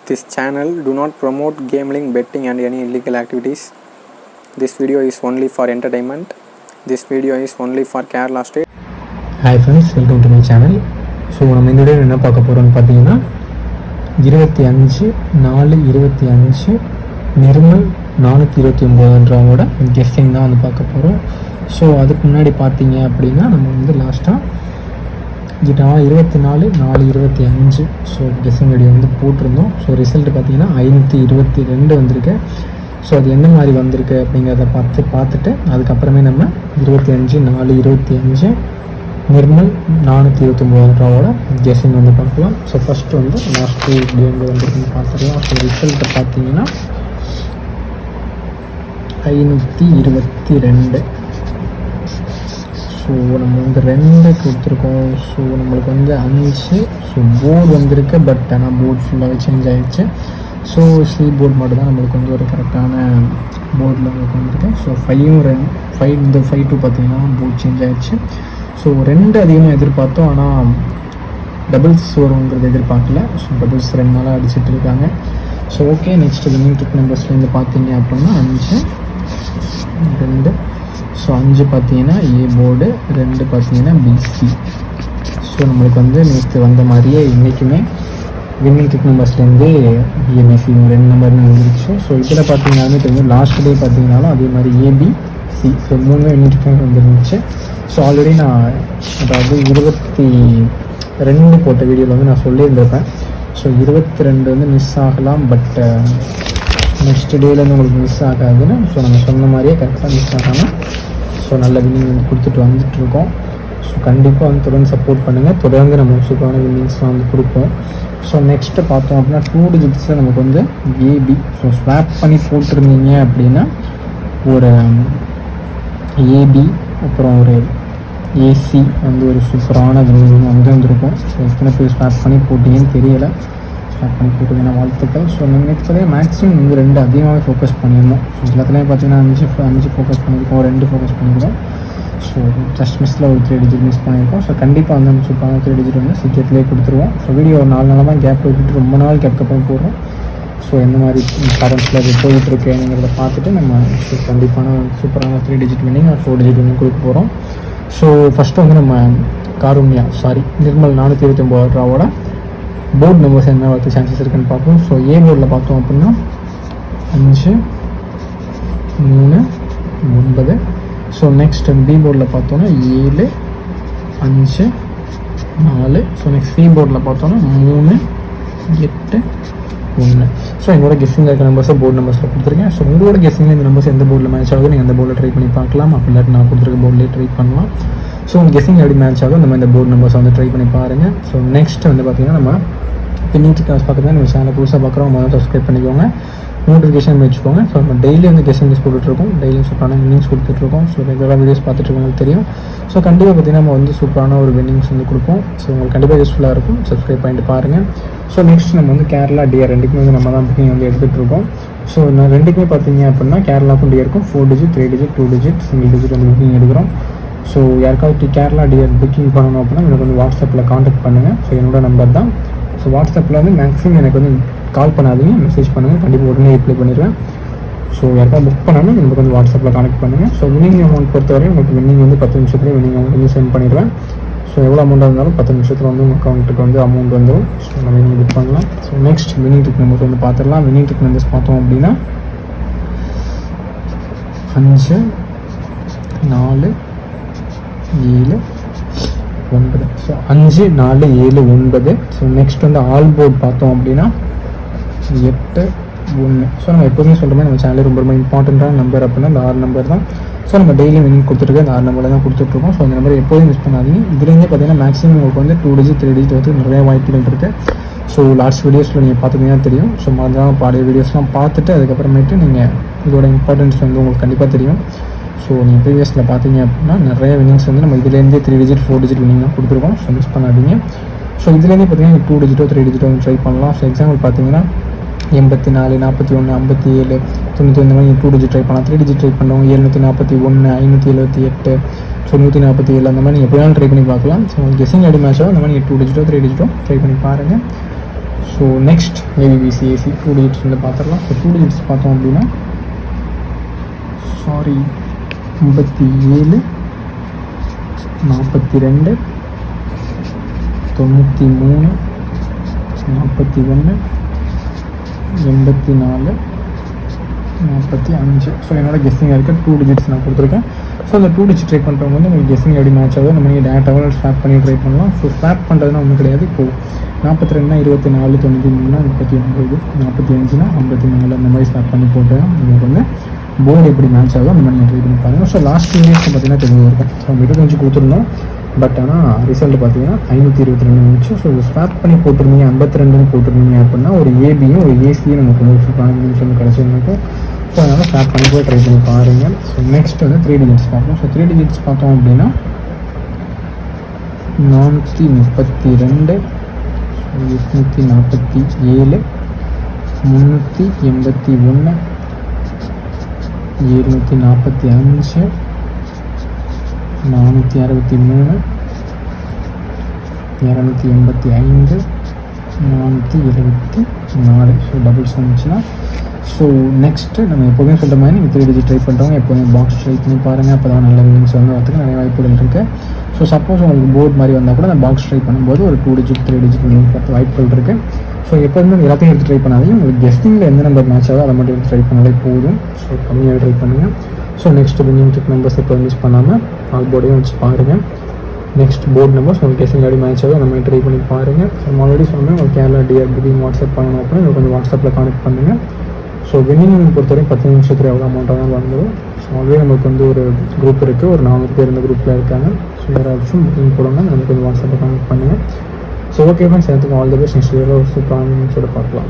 This channel do not promote gambling, betting and any illegal activities. This video is only for entertainment. This video is only for Kerala state. Hi friends, welcome to my channel. So நம்ம இந்த வீடியோவில் என்ன பார்க்க போகிறோம்னு பார்த்தீங்கன்னா 25/4/25 Nirmal 429 guessing தான் வந்து பார்க்க போகிறோம். ஸோ அதுக்கு முன்னாடி பார்த்தீங்க அப்படின்னா நம்ம வந்து லாஸ்ட்டாக 24/4/25 ஸோ கெஸ்ஸிங் வீடியோ வந்து போட்டிருந்தோம். ஸோ ரிசல்ட் பார்த்தீங்கன்னா 522 வந்திருக்கு. ஸோ அது எந்த மாதிரி வந்திருக்கு அப்படிங்கிறத பார்த்துட்டு அதுக்கப்புறமே நம்ம 25/4/25 நிர்மல் 429 கெஸ்ஸிங் வந்து பார்க்கலாம். ஸோ ஃபஸ்ட்டு வந்து லாஸ்ட் எப்படி வந்து வந்துருக்குன்னு பார்த்துக்கலாம். ஸோ ரிசல்ட்டை பார்த்தீங்கன்னா 522. ஸோ நம்ம வந்து 2 கொடுத்துருக்கோம். ஸோ நம்மளுக்கு வந்து 5. ஸோ போர்டு வந்திருக்கு, பட் ஆனால் போர்டு ஃபுல்லாகவே சேஞ்ச் ஆகிடுச்சு. ஸோ சி போர்டு மட்டும் தான் நம்மளுக்கு வந்து ஒரு கரெக்டான போர்டில் நம்மளுக்கு வந்திருக்கு. ஸோ 5 இந்த 5 பார்த்தீங்கன்னா போர்டு சேஞ்ச் ஆகிடுச்சு. ஸோ 2 அதிகமாக எதிர்பார்த்தோம், ஆனால் டபுள்ஸ் வருங்கிறது எதிர்பார்க்கல. ஸோ டபுள்ஸ் 2 நாளாக அடிச்சுட்டு இருக்காங்க. So okay, next winning trick நம்பர்ஸ்லேருந்து பார்த்தீங்க அப்படின்னா 5 2. ஸோ 5 பார்த்தீங்கன்னா ஏ போர்டு, 2 பார்த்தீங்கன்னா பிசி. ஸோ நம்மளுக்கு வந்து நேற்று வந்த மாதிரியே இன்றைக்குமே வின்னிங் ட்ரிக் நம்பர்ஸ்லேருந்து ஏபிசி 2 நம்பர்னு வந்துருச்சு. ஸோ இதில் பார்த்தீங்கன்னாலுமே தெரியும், லாஸ்ட் டே பார்த்தீங்கன்னாலும் அதே மாதிரி ABC. So 3 winning trick number வந்துருந்துச்சு. ஸோ ஆல்ரெடி நான் அதாவது 22 போட்ட வீடியோவில் வந்து நான் சொல்லியிருந்திருப்பேன். ஸோ 22 வந்து மிஸ் ஆகலாம், பட் நெக்ஸ்ட் டேலேருந்து உங்களுக்கு மிஸ் ஆகாதுன்னு. ஸோ நம்ம சொன்ன மாதிரியே கரெக்டாக மிஸ் ஆகாமல் ஸோ நல்ல வின்னிங் வந்து கொடுத்துட்டு வந்துட்டுருக்கோம். ஸோ கண்டிப்பாக வந்து தொடர்ந்து சப்போர்ட் பண்ணுங்கள். தொடர்ந்து நம்ம சூப்பரான வின்னிங்ஸ்லாம் வந்து கொடுப்போம். ஸோ நெக்ஸ்ட்டு பார்த்தோம் அப்படின்னா 2 டிஜிட்ஸில் நமக்கு வந்து ஏபி. ஸோ ஸ்வாப் பண்ணி போட்டிருந்தீங்க அப்படின்னா ஒரு ஏபி அப்புறம் ஒரு ஏசி வந்து ஒரு சூப்பரான வின்னிங் வந்து வந்திருக்கும். ஸோ எத்தனை பேர் ஸ்வாப் பண்ணி போட்டிங்கன்னு தெரியலை. ஸ்டார்ட் பண்ணி போட்டுங்கன்னா வாழ்த்துக்கள். ஸோ நம்ம நெக்ஸ்ட்லேயே மேக்ஸிமம் வந்து 2 அதிகமாகவே ஃபோக்கஸ் பண்ணியிருந்தோம். ஸோ எல்லாத்துலேயும் பார்த்தீங்கன்னா 5 ஃபோக்கஸ் பண்ணியிருக்கோம், 2 ஃபோக்கஸ் பண்ணியிருக்கோம். ஸோ ஜஸ்ட் மிஸ்ஸில் ஒரு 3 டிஜிட் மிஸ் பண்ணியிருக்கோம். ஸோ கண்டிப்பாக வந்து நம்ம சூப்பரான 3 டிஜிட் வந்து சீக்கிரத்துலேயே கொடுத்துருவோம். ஸோ வீடியோ 4 நாளாக தான் கேப் விட்டுட்டு ரொம்ப நாள் கேப்க்கு அப்புறம் போடுறோம். ஸோ எந்த மாதிரி கரண்ட்ஸில் அது போயிட்டுருக்குங்கிறத பார்த்துட்டு நம்ம கண்டிப்பான சூப்பரான 3 டிஜிட் வின்னிங் ஒரு 4 டிஜிட் வின்னிங் கொடுக்க போகிறோம். ஸோ ஃபஸ்ட்டு வந்து நம்ம நிர்மல் 429 போர்டு நம்பர்ஸ் என்ன வரது சான்சஸ் இருக்குன்னு பார்ப்போம். ஸோ ஏ போர்டில் பார்த்தோம் அப்படின்னா 5 3 9. ஸோ நெக்ஸ்ட் பி போர்டில் பார்த்தோன்னா 7 5 4. ஸோ நெக்ஸ்ட் சி போர்டில் பார்த்தோன்னா 3 8 1. ஸோ எங்களோட கெஸ்ஸிங்கில் இருக்க நம்பர்ஸை போர்டு நம்பர்ஸில் கொடுத்துருக்கேன். ஸோ உங்களோட கெஸ்ஸிங்கில் இந்த நம்பர்ஸ் எந்த போர்டில் மேட்ச் ஆகுது நீங்கள் அந்த போர்டில் ட்ரை பண்ணி பார்க்கலாம். அப்படி இல்லாட்டி நான் கொடுத்துருக்க போர்ட்லேயே ட்ரை பண்ணலாம். ஸோ உங்கள் கெஸ்ஸிங் எப்படி மேட்ச் ஆகும் இந்த போர்டு நம்பர்ஸ் வந்து ட்ரை பண்ணி பாருங்கள். ஸோ நெக்ஸ்ட் வந்து பார்த்திங்கன்னா நம்ம வின்னிங் ட்ரிக் நம்பர்ஸ் பார்க்குறது நம்ம சேனல் புதுசாக பார்க்குறோம், முதல்ல சப்ஸ்கிரைப் பண்ணிக்கோங்க, நோட்டிஃபிகேஷன் வச்சுக்கோங்க. ஸோ நம்ம டெய்லி வந்து கெஸ்ஸிங் நியூஸ் போட்டுட்ருக்கோம், டெய்லியும் சூப்பரான வின்னிங்ஸ் கொடுத்துட்ருக்கோம். ஸோ ரெகுலராக வீடியோஸ் பார்த்துட்ருக்கவங்களுக்கு தெரியும். ஸோ கண்டிப்பாக பார்த்திங்கன்னா நம்ம வந்து சூப்பரான ஒரு வின்னிங்ஸ் வந்து கொடுப்போம். ஸோ உங்களுக்கு கண்டிப்பாக யூஸ்ஃபுல்லாக இருக்கும். சப்ஸ்கிரைப் பண்ணிட்டு பாருங்கள். ஸோ நெக்ஸ்ட் நம்ம வந்து கேரளா டிஆர் 2க்குமே வந்து நம்ம தான் புக்கிங் வந்து எடுத்துகிட்ருக்கோம். ஸோ நான் 2க்குமே பார்த்தீங்க அப்படின்னா கேரளாவுக்கும் டிஆருக்கும் 4 digit 3 digit 2 digit single digit வந்து புக்கிங் எடுக்கிறோம். ஸோ யாருக்காவது கேரளா டிஆர் புக்கிங் பண்ணணும் அப்படின்னா எனக்கு வந்து வாட்ஸ்அப்பில் காண்டாக்ட் பண்ணுங்கள். ஸோ என்னோட நம்பர் தான். ஸோ வாட்ஸ்அப்பில் வந்து மேக்ஸிமம் எனக்கு வந்து கால் பண்ணாதீங்க, மெசேஜ் பண்ணுங்கள், கண்டிப்பாக உடனே ரிப்ளை பண்ணிடுவேன். ஸோ யாருக்காவது புக் பண்ணாலும் எனக்கு வந்து வாட்ஸ்அப்பில் கான்டெக்ட் பண்ணுங்கள். ஸோ வின்னிங் அமௌண்ட் பொறுத்தவரை உங்களுக்கு வின்னிங் வந்து 10 நிமிஷத்துலேயே வின்னிங் அமௌண்ட் வந்து சென்ட் பண்ணிடுவேன். ஸோ எவ்வளோ அமௌண்ட்டாக இருந்தாலும் 10 நிமிஷத்தில் வந்து உங்கள் அக்கௌண்ட்டுக்கு வந்து அமௌண்ட் வந்துடும். ஸோ நம்ம வின்னிங் புக் பண்ணலாம். So next winning trick numbers வந்து பார்த்துடலாம். வின்னிங் ட்ரிக் நம்பர்ஸ் பார்த்தோம் அப்படின்னா 5 4 7 9. ஸோ 5 4 7 9. ஸோ நெக்ஸ்ட் வந்து ஆல் போர்ட் பார்த்தோம் அப்படின்னா 8 1. ஸோ நம்ம எப்போதுமே சொல்கிற மாதிரி நம்ம சேனலில் ரொம்ப ரொம்ப இம்பார்ட்டண்ட்டான நம்பர் அப்படின்னா இந்த 6 நம்பர் தான். ஸோ நம்ம டெய்லி வின்னிங் கொடுத்துருக்கோம், இந்த 6 நம்பரில் தான் கொடுத்துட்ருக்கோம். ஸோ அந்த நம்பர் எப்போதும் மிஸ் பண்ணாதீங்க. இதுலேருந்தே பார்த்தீங்கன்னா மேக்ஸிமம் உங்களுக்கு வந்து 2 டிஜிட் 3 டிஜிட் வந்து நிறைய வாய்ப்புகள் இருக்குது. ஸோ லாஸ்ட் வீடியோஸில் நீங்கள் பார்த்துக்கிட்டீங்கன்னா தெரியும். ஸோ மறந்துடாம பாடிய வீடியோஸ்லாம் பார்த்துட்டு அதுக்கப்புறமேட்டு நீங்கள் இதோட இம்பார்ட்டன்ஸ் வந்து உங்களுக்கு கண்டிப்பாக தெரியும். ஸோ நீங்கள் ப்ரீவியஸில் பார்த்தீங்க அப்படின்னா நிறைய வின்னிங்ஸ் வந்து நம்ம இதுலேருந்தே 3 டிஜிட் 4 டிஜிட் வின்னிங் தான் கொடுத்துருக்கோம். ஸோ மிஸ் பண்ணாதீங்க. ஸோ இதுலேருந்தே பார்த்தீங்கன்னா 2 டிஜிட்டோ 3 டிஜிட்டோ வந்து ட்ரை பண்ணலாம். ஸோ எக்ஸாம்பிள் பார்த்தீங்கன்னா 84 41 57 90 இந்த மாதிரி 2 டிஜிட் ட்ரை பண்ணலாம். 3 டிஜிட் ட்ரை பண்ணுறவங்க 741 578 ஸோ 147 அந்த மாதிரி நீங்கள் எப்படினாலும் ட்ரை பண்ணி பார்க்கலாம். ஸோ கெஸ்ஸிங் எப்படி மேட்சோ அந்த மாதிரி 2 டிஜிட்டோ 3 டிஜிட்டோ ட்ரை பண்ணி பாருங்கள். ஸோ நெக்ஸ்ட் ஏபிபிசிஏசி 2 டிஜிட்ஸ் வந்து பார்த்துடலாம். ஸோ 2 டிஜிட்ஸ் பார்த்தோம் அப்படின்னா 57 42 93 41 84 45. ஸோ என்னோட கெஸ்ஸிங் இருக்க 2 டிஜிட்ஸ் நான் கொடுத்துருக்கேன். ஸோ அந்த 2 டிஜிட் ட்ரை பண்ணுறவங்க வந்து உங்களுக்கு கெஸ்ஸிங் எப்படி மேட்ச் ஆகுது நம்ம நீங்கள் டேட்டாவில் ஸ்வாப் பண்ணி ட்ரை பண்ணலாம். ஸோ ஸ்வாப் பண்ணுறதுனா ஒன்றும் கிடையாது. இப்போது 42னா 24 93னா 39 45னா 54 அந்த மாதிரி ஸ்வாப் பண்ணி போட்டு உங்களுக்கு வந்து போர்டு எப்படி மேட்ச் ஆகுதோ அந்த மாதிரி நீங்கள் ட்ரை பண்ணி பாருங்கள். ஸோ லாஸ்ட் 2 இயர்ஸ் பார்த்தீங்கன்னா தெளிவாக இருக்கும். ஸோ 25 கொடுத்துருந்தோம். பட் ஆனால் ரிசல்ட் பார்த்தீங்கன்னா 522 இருந்துச்சு. ஸோ இது ஸ்வாப் பண்ணி போட்டிருந்தீங்க 52ன்னு போட்டிருந்தீங்க அப்படின்னா ஒரு ஏபியும் ஒரு ஏசியும் நமக்கு வந்து வந்து கிடச்சிருந்துருக்கும். ஸோ அதனால் ஸ்வாப் பண்ணி போய் ட்ரை பண்ணி பாருங்கள். ஸோ நெக்ஸ்ட் வந்து 3 டிஜிட்ஸ் பார்ப்போம். ஸோ 3 டிஜிட்ஸ் பார்த்தோம் அப்படின்னா 432 847 381 745 463 285 424. ஸோ டபுள்ஸ் வந்துச்சுன்னா ஸோ நெக்ஸ்ட்டு நம்ம எப்போதுமே சொல்கிற மாதிரி நீங்கள் 3 டிஜிட் ட்ரை பண்ணுறவங்க எப்போதுமே பாக்ஸ் ட்ரை பண்ணி பாருங்கள். அப்போ தான் நல்ல வின்ஸ் வந்து வரதுக்கு நிறைய வாய்ப்புகள் இருக்குது. ஸோ சப்போஸ் உங்களுக்கு போர்ட் மாதிரி வந்தால் கூட அந்த பாக்ஸ் ட்ரை பண்ணும்போது ஒரு 2 டிஜிட் 3 டிஜிட் வின்னிங் வரது வாய்ப்புகள் இருக்குது. ஸோ எப்போதுமே எல்லாத்தையும் எடுத்து ட்ரை பண்ணாதீங்க. உங்களுக்கு கெஸ்டிங்கில் எந்த நம்பர் மேட்ச் ஆகுதோ அதை மட்டும் எடுத்து ட்ரை பண்ணாலே போதும். ஸோ கம்மியாக ட்ரை பண்ணுங்கள். So next winning trick numbers எப்போ மிஸ் பண்ணாமல் ஆல் போர்டையும் வச்சு பாருங்கள். நெக்ஸ்ட் போர்ட் நம்பர்ஸ் உங்களுக்கு கெஸ்டிங் எப்படி மேட்ச் ஆகுதோ அந்த மாதிரி ட்ரை பண்ணி பாருங்கள். ஸோ ஆல்ரெடி சொன்னேன் உங்களுக்கு கேரளா டிஆர் புக்கிங் வாட்ஸ்அப் பண்ணணும் அப்படின்னா உங்களுக்கு கொஞ்சம் வாட்ஸ்அப்பில் கான்டெக்ட் பண்ணுங்கள். ஸோ வின்னிங் பொறுத்தவரைக்கும் 10 நிமிஷத்தில் எவ்வளோ அமௌண்ட்டாக தான் வந்துடும். ஸோ ஆல்ரெடி நமக்கு வந்து ஒரு குரூப் இருக்குது. ஒரு 400 பேர் இந்த குரூப்பில் இருக்காங்க. ஸோ யாராச்சும் புக்கிங் போடுங்க நமக்கு கொஞ்சம் வாட்ஸ்அப்பில் கான்டெக்ட் பண்ணுங்கள். ஸோ ஓகே ஃப்ரெண்ட்ஸ், எனக்கு ஆல் தி பெஸ்ட். நெக்ஸ்ட் வீடியோவில் ஒரு சூப்பரான நிமிஷத்தோட பார்க்கலாம்.